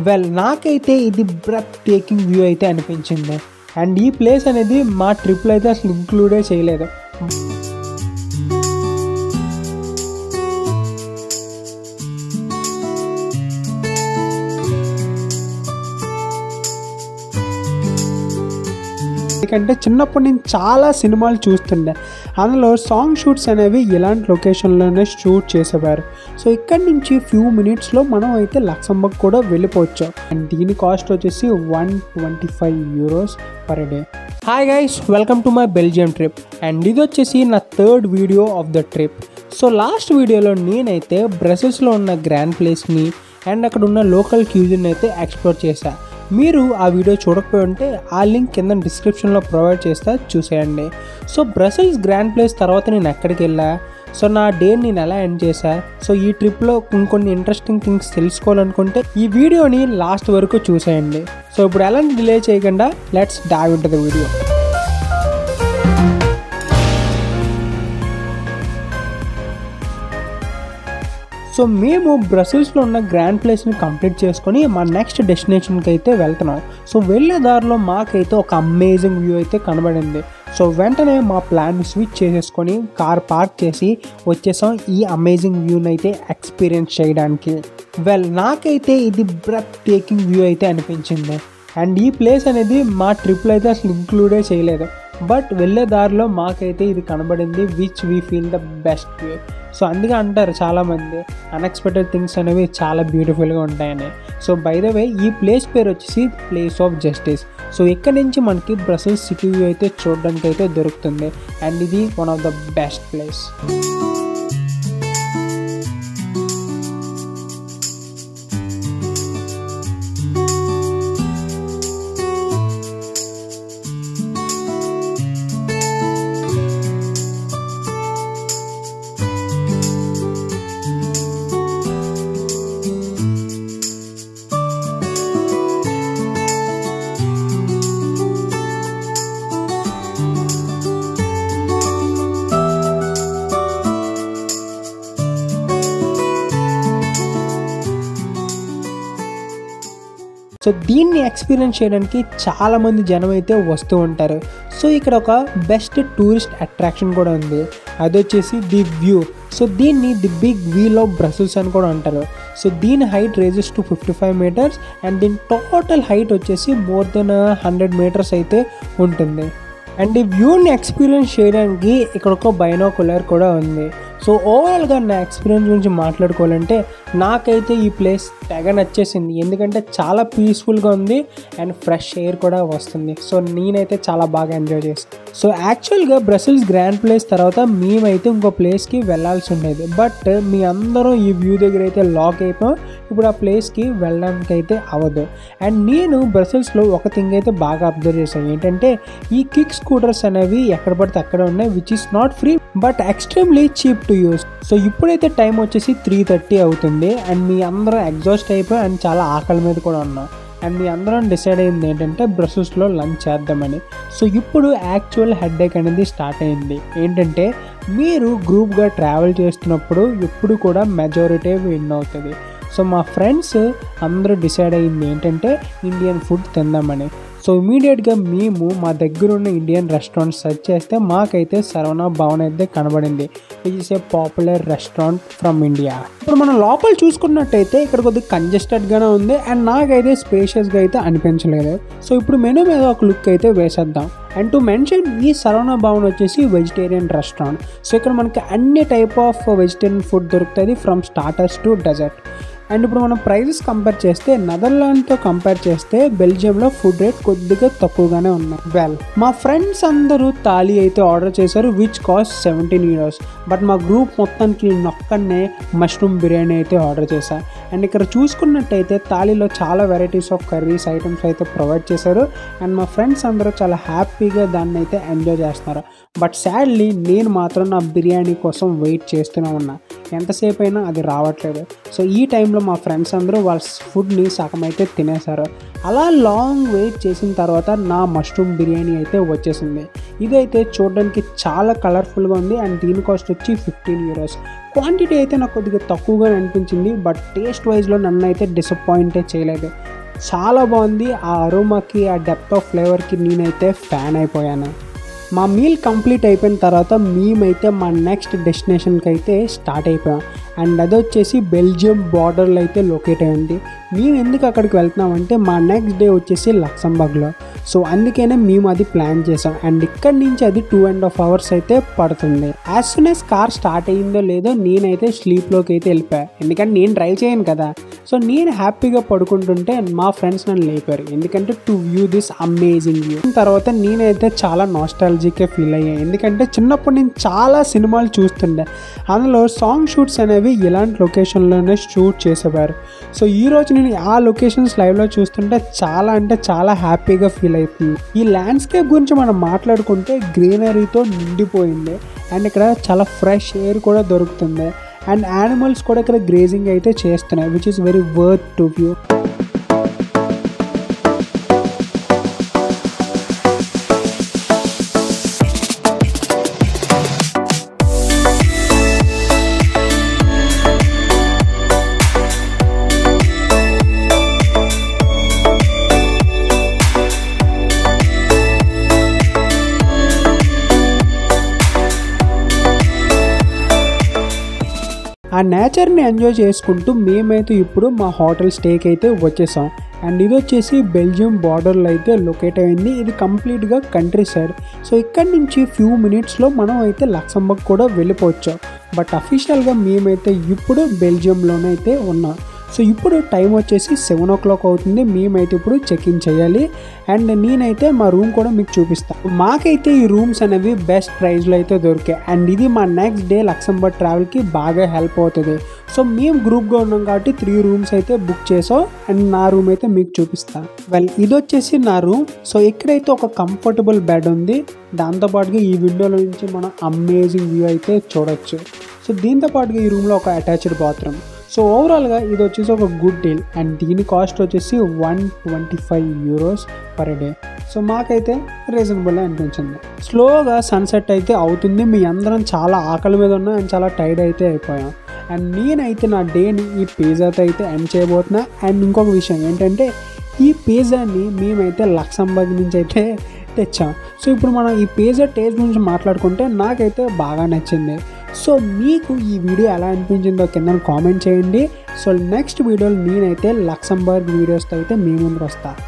Well నాకైతే ఇది breath taking view అయితే అనిపించింది. అండ్ ఈ ప్లేస్ అనేది మా ట్రిప్లో అయితే అసలు ఇంక్లూడే చేయలేదు. ఎందుకంటే చిన్నప్పటి నుంచి చాలా సినిమాలు చూస్తుండే, అందులో సాంగ్ షూట్స్ అనేవి ఇలాంటి లొకేషన్లోనే షూట్ చేసేవారు. సో ఇక్కడి నుంచి ఫ్యూ మినిట్స్లో మనం అయితే లక్సంబర్గ్ కూడా వెళ్ళిపోవచ్చు. అండ్ దీని కాస్ట్ వచ్చేసి €125 per day. Hi guys, welcome to my Belgium trip. And ఇది వచ్చేసి నా third video of the trip. So last వీడియోలో నేనైతే బ్రసెల్స్లో ఉన్న గ్రాండ్ ప్లేస్ని అండ్ అక్కడ ఉన్న లోకల్ క్యూజిన్ అయితే ఎక్స్ప్లోర్ చేశాను. మీరు ఆ వీడియో చూడకపోయి ఉంటే ఆ లింక్ కింద డిస్క్రిప్షన్లో ప్రొవైడ్ చేస్తా, చూసేయండి. సో బ్రసెల్స్ గ్రాండ్ ప్లేస్ తర్వాత నేను ఎక్కడికి వెళ్ళా, సో నా డే నేను ఎలా ఎండ్ చేశా, సో ఈ ట్రిప్లో ఇంకొన్ని ఇంట్రెస్టింగ్ థింగ్స్ తెలుసుకోవాలనుకుంటే ఈ వీడియోని లాస్ట్ వరకు చూసేయండి. సో ఇప్పుడు ఎలాంటి డిలే చేయకుండా let's dive into the video. So మేము బ్రసెల్స్లో ఉన్న గ్రాండ్ ప్లేస్ని కంప్లీట్ చేసుకొని మా నెక్స్ట్ డెస్టినేషన్కి అయితే వెళ్తున్నాం. సో వెళ్ళే దారిలో మాకైతే ఒక అమేజింగ్ వ్యూ అయితే కనబడింది. సో వెంటనే మా ప్లాన్ స్విచ్ చేసేసుకొని కార్ పార్క్ చేసి వచ్చేసాం ఈ అమేజింగ్ వ్యూని అయితే ఎక్స్పీరియన్స్ చేయడానికి. వెల్ నాకైతే ఇది బ్రెత్ టేకింగ్ వ్యూ అయితే అనిపించింది. అండ్ ఈ ప్లేస్ అనేది మా ట్రిప్లో అయితే అసలు ఇంక్లూడే చేయలేదు, బట్ వెళ్ళే దారిలో మాకైతే ఇది కనబడింది, which we feel the best view. So అందుకే అంటారు చాలామంది అన్ఎక్స్పెక్టెడ్ థింగ్స్ అనేవి చాలా బ్యూటిఫుల్గా ఉంటాయని. సో బై ద వే ఈ ప్లేస్ పేరు వచ్చేసి ప్లేస్ ఆఫ్ జస్టిస్. సో ఇక్కడ నుంచి మనకి బ్రసెల్స్ సిటీ వ్యూ అయితే చూడడానికి అయితే దొరుకుతుంది. అండ్ ఇది one of the best place. So దీన్ని ఎక్స్పీరియన్స్ చేయడానికి చాలామంది జనం అయితే వస్తూ ఉంటారు. సో ఇక్కడ ఒక బెస్ట్ టూరిస్ట్ అట్రాక్షన్ కూడా ఉంది, అది వచ్చేసి ది వ్యూ. సో దీన్ని the big wheel of Brussels అని కూడా అంటారు. సో దీని height raises to 55 meters and దీని టోటల్ హైట్ వచ్చేసి మోర్ దెన్ 100 meters అయితే ఉంటుంది. అండ్ ఈ వ్యూని ఎక్స్పీరియన్స్ చేయడానికి ఇక్కడ ఒక బైనాకులర్ కూడా ఉంది. సో ఓవరాల్గా నా ఎక్స్పీరియన్స్ గురించి మాట్లాడుకోవాలంటే నాకైతే ఈ ప్లేస్ తెగ నచ్చేసింది, ఎందుకంటే చాలా పీస్ఫుల్గా ఉంది అండ్ ఫ్రెష్ ఎయిర్ కూడా వస్తుంది. సో నేనైతే చాలా బాగా ఎంజాయ్ చేశాను. సో యాక్చువల్గా బ్రసెల్స్ గ్రాండ్ ప్లేస్ తర్వాత మేమైతే ఇంకో ప్లేస్కి వెళ్ళాల్సి ఉండేది, బట్ మీ అందరూ ఈ వ్యూ దగ్గర అయితే లాక్ అయిపోయాం. ఇప్పుడు ఆ ప్లేస్కి వెళ్ళడానికి అయితే అవ్వదు. అండ్ నేను బ్రసెల్స్లో ఒక థింగ్ అయితే బాగా అబ్జర్వ్ చేశాను, ఏంటంటే ఈ కిక్ స్కూటర్స్ అనేవి ఎక్కడ పడితే అక్కడ ఉన్నాయి, which is not free but extremely cheap to use. So ఇప్పుడైతే టైం వచ్చేసి 3:30 అవుతుంది అండ్ మీ అందరం ఎగ్జాస్ట్ అయిపోయి అండ్ చాలా ఆకలి మీద కూడా ఉన్నాం. అండ్ మీ అందరం డిసైడ్ అయింది ఏంటంటే బ్రసెల్స్లో లంచ్ చేద్దామని. సో ఇప్పుడు యాక్చువల్ హెడేక్ అనేది స్టార్ట్ అయింది. ఏంటంటే మీరు గ్రూప్గా ట్రావెల్ చేస్తున్నప్పుడు ఎప్పుడు కూడా మెజారిటీ విన్ అవుతుంది. సో మా ఫ్రెండ్స్ అందరూ డిసైడ్ అయింది ఏంటంటే ఇండియన్ ఫుడ్ తిందామని. సో ఇమీడియట్గా మేము మా దగ్గర ఉన్న ఇండియన్ రెస్టారెంట్ సెర్చ్ చేస్తే మాకైతే సరవణ భవన్ అయితే కనబడింది, which is a popular restaurant from India. ఇప్పుడు మనం లోపల చూసుకున్నట్టయితే ఇక్కడ కొద్దిగా కంజెస్టెడ్గానే ఉంది అండ్ నాకైతే స్పేషియస్గా అయితే అనిపించలేదు. సో ఇప్పుడు మెనూ మీద ఒక లుక్ అయితే వేసేద్దాం. అండ్ టు మెన్షన్ ఈ సరవణ భవన్ వచ్చేసి వెజిటేరియన్ రెస్టారెంట్. సో ఇక్కడ మనకి అన్ని టైప్ ఆఫ్ వెజిటేరియన్ ఫుడ్ దొరుకుతుంది, from starters to dessert. And ఇప్పుడు మనం ప్రైజెస్ కంపేర్ చేస్తే నెదర్లాండ్తో కంపేర్ చేస్తే బెల్జియంలో ఫుడ్ రేట్ కొద్దిగా తక్కువగానే ఉన్నాయి. వెల్ మా ఫ్రెండ్స్ అందరూ థాలీ అయితే ఆర్డర్ చేశారు, విచ్ కాస్ట్ €17. బట్ మా గ్రూప్ మొత్తానికి నొక్కనే మష్రూమ్ బిర్యానీ అయితే ఆర్డర్ చేశాను. అండ్ ఇక్కడ చూసుకున్నట్టయితే థాలీలో చాలా వెరైటీస్ ఆఫ్ కర్రీస్ ఐటమ్స్ అయితే ప్రొవైడ్ చేశారు అండ్ మా ఫ్రెండ్స్ అందరూ చాలా హ్యాపీగా దాన్ని అయితే ఎంజాయ్ చేస్తున్నారు. బట్ సాడ్లీ నేను మాత్రం నా బిర్యానీ కోసం వెయిట్ చేస్తూనే ఉన్నా, ఎంతసేపు అయినా అది రావట్లేదు. సో ఈ టైంలో మా ఫ్రెండ్స్ అందరూ వాళ్ళ ఫుడ్ని సగం అయితే తినేశారు. అలా లాంగ్ వెయిట్ చేసిన తర్వాత నా మష్రూమ్ బిర్యానీ అయితే వచ్చేసింది. ఇదైతే చూడడానికి చాలా కలర్ఫుల్గా ఉంది అండ్ దీని కాస్ట్ వచ్చి €15. క్వాంటిటీ అయితే నాకు కొద్దిగా తక్కువగా అనిపించింది, బట్ టేస్ట్ వైజ్లో నన్ను అయితే డిసప్పాయింటే చేయలేదు. చాలా బాగుంది. ఆ అరోమాకి, ఆ డెప్త్ ఆఫ్ ఫ్లేవర్కి నేనైతే ఫ్యాన్ అయిపోయాను. మా మీల్ కంప్లీట్ అయిపోయిన తర్వాత మేమైతే మా నెక్స్ట్ డెస్టినేషన్కి అయితే స్టార్ట్ అయిపోయాం. అండ్ అది వచ్చేసి బెల్జియం బార్డర్లో అయితే లొకేట్ అయి ఉంది. మేము ఎందుకు అక్కడికి వెళ్తున్నామంటే మా నెక్స్ట్ డే వచ్చేసి లక్సంబర్గ్లో. సో అందుకనే మేము అది ప్లాన్ చేసాం. అండ్ ఇక్కడి నుంచి అది 2.5 hours అయితే పడుతుంది. As soon as car start అయ్యిందో లేదో నేనైతే స్లీప్లోకి అయితే వెళ్ళిపోయా, ఎందుకంటే నేను డ్రైవ్ చేయను కదా. సో నేను హ్యాపీగా పడుకుంటుంటే మా ఫ్రెండ్స్ నన్ను లేపారు, ఎందుకంటే to view this amazing view. తర్వాత నేనైతే చాలా నాస్టాలజీకే ఫీల్ అయ్యాను, ఎందుకంటే చిన్నప్పుడు నేను చాలా సినిమాలు చూస్తుండే, అందులో సాంగ్ షూట్స్ అనేవి ఇలాంటి లొకేషన్లోనే షూట్ చేసేవారు. సో ఈరోజు నేను ఆ లొకేషన్స్ లైవ్లో చూస్తుంటే చాలా అంటే చాలా హ్యాపీగా ఫీల్ అవుతుంది. ఈ ల్యాండ్స్కేప్ గురించి మనం మాట్లాడుకుంటే గ్రీనరీతో నిండిపోయింది. అండ్ ఇక్కడ చాలా ఫ్రెష్ ఎయిర్ కూడా దొరుకుతుంది. అండ్ యానిమల్స్ కూడా ఇక్కడ గ్రేజింగ్ అయితే చేస్తున్నాయి, which is very worth to view. ఆ నేచర్ని ఎంజాయ్ చేసుకుంటూ మేమైతే ఇప్పుడు మా హోటల్ స్టేకి అయితే వచ్చేసాం. అండ్ ఇది వచ్చేసి బెల్జియం బార్డర్లో అయితే లొకేట్ అయింది. ఇది కంప్లీట్గా కంట్రీ సైడ్. సో ఇక్కడ నుంచి ఫ్యూ మినిట్స్లో మనం అయితే లక్సంబర్గ్ కూడా వెళ్ళిపోవచ్చు. బట్ అఫీషియల్గా మేమైతే ఇప్పుడు బెల్జియంలోనే అయితే ఉన్నాం. సో ఇప్పుడు టైం వచ్చేసి 7 o'clock అవుతుంది. మేమైతే ఇప్పుడు చెక్ ఇన్ చేయాలి. అండ్ నేనైతే మా రూమ్ కూడా మీకు చూపిస్తాను. మాకైతే ఈ రూమ్స్ అనేవి బెస్ట్ ప్రైస్లో అయితే దొరికాయి. అండ్ ఇది మా నెక్స్ట్ డే లక్సంబర్గ్ ట్రావెల్కి బాగా హెల్ప్ అవుతుంది. సో మేము గ్రూప్గా ఉన్నాం కాబట్టి 3 rooms అయితే బుక్ చేసాం. అండ్ నా రూమ్ అయితే మీకు చూపిస్తాను. ఇది వచ్చేసి నా రూమ్. సో ఇక్కడైతే ఒక కంఫర్టబుల్ బెడ్ ఉంది. దాంతోపాటుగా ఈ విండోలో నుంచి మనం అమేజింగ్ వ్యూ అయితే చూడొచ్చు. సో దీంతోపాటుగా ఈ రూమ్లో ఒక అటాచ్డ్ బాత్రూమ్. సో ఓవరాల్గా ఇది వచ్చేసి ఒక గుడ్ డీల్. అండ్ దీని కాస్ట్ వచ్చేసి 125 euros per day. సో మాకైతే రీజనబుల్ అనిపించింది. స్లోగా సన్సెట్ అయితే అవుతుంది. మీ అందరం చాలా ఆకలి మీద ఉన్నాం అండ్ చాలా టైర్డ్ అయితే అయిపోయాం. అండ్ నేనైతే నా డేని ఈ పిజ్జాతో అయితే ఎండ్ చేయబోతున్నా. అండ్ ఇంకొక విషయం ఏంటంటే ఈ పిజ్జాని మేమైతే లక్సంబర్గ్ నుంచి అయితే తెచ్చాం. సో ఇప్పుడు మనం ఈ పిజ్జా టేస్ట్ గురించి మాట్లాడుకుంటే నాకైతే బాగా నచ్చింది. సో మీకు ఈ వీడియో ఎలా అనిపించిందో కింద కామెంట్ చేయండి. సో నెక్స్ట్ వీడియోలో నేనైతే లక్సంబర్గ్ వీడియోస్తో అయితే మీ ముందు వస్తాను.